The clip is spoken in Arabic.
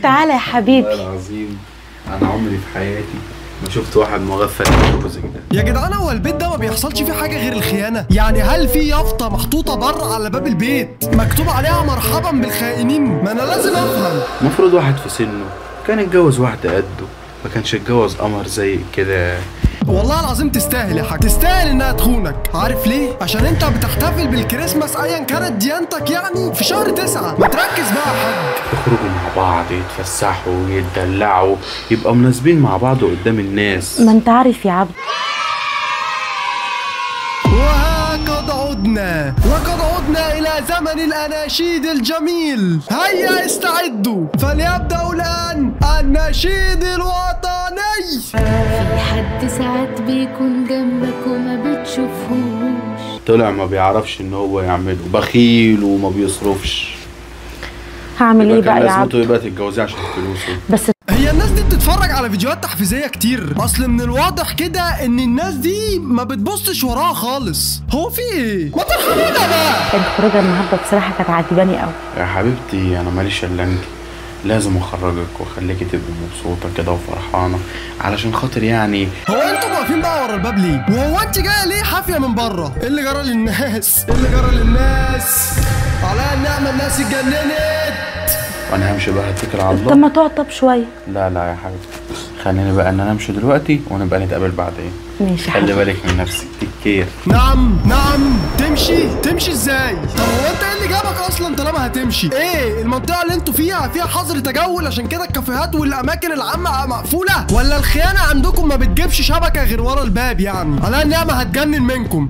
تعالى يا حبيبي. والله العظيم انا عمري في حياتي ما شفت واحد مغفل بالجوزك ده. يا جدعان هو البيت ده ما بيحصلش فيه حاجه غير الخيانه؟ يعني هل في يافطه محطوطه بره على باب البيت مكتوب عليها مرحبا بالخائنين؟ ما انا لازم افهم. المفروض واحد في سنه كان اتجوز واحده قده، ما كانش اتجوز قمر زي كده. والله العظيم تستاهل يا حاج، تستاهل انها تخونك. عارف ليه؟ عشان انت بتحتفل بالكريسماس ايا كانت ديانتك يعني في شهر 9. ما تركز بقى يا حاج. يخرجوا مع بعض، يتفسحوا، يتدلعوا، يبقوا مناسبين مع بعض قدام الناس. ما انت عارف يا عبد. وقد عدنا إلى زمن الأناشيد الجميل. هيا استعدوا فليبدأ الآن النشيد الوطني. في حد ساعات بيكون جنبك وما بتشوفهوش، طلع ما بيعرفش ان هو يعمله، بخيل وما بيصرفش. هعمل ايه بقى يا عبد؟ لازمته يبقى تتجوزيه عشان فلوسه. بس هي الناس دي بتتفرج على فيديوهات تحفيزية كتير، اصل من الواضح كده ان الناس دي ما بتبصش وراها خالص. هو في ايه؟ ما ترحمونا بقى. الخروجه النهارده بصراحه كانت عجباني قوي يا حبيبتي انا ماليش الا انت، لازم اخرجك واخليكي تبقي مبسوطه كده وفرحانه علشان خاطر يعني. هو انتوا واقفين بقى ورا الباب ليه؟ وهو انت جايه ليه حافيه من بره؟ ايه اللي جرى للناس؟ ايه اللي جرى للناس؟ على النعمه الناس اتجننت. وانا همشي بقى، اتكل على الله. طب ما تقعد طب شويه. لا يا حبيبتي، خليني بقى ان انا امشي دلوقتي ونبقى نتقابل بعدين. ماشي يا خلي حبيبي. بالك من نفسك، تكير. نعم تمشي ازاي؟ طب هو انت ايه اللي جابك اصلا طالما هتمشي؟ ايه المنطقه اللي انتوا فيها حظر تجول عشان كده الكافيهات والاماكن العامه مقفوله؟ ولا الخيانه عندكم ما بتجيبش شبكه غير ورا الباب يعني؟ على النعمه هتجنن منكم.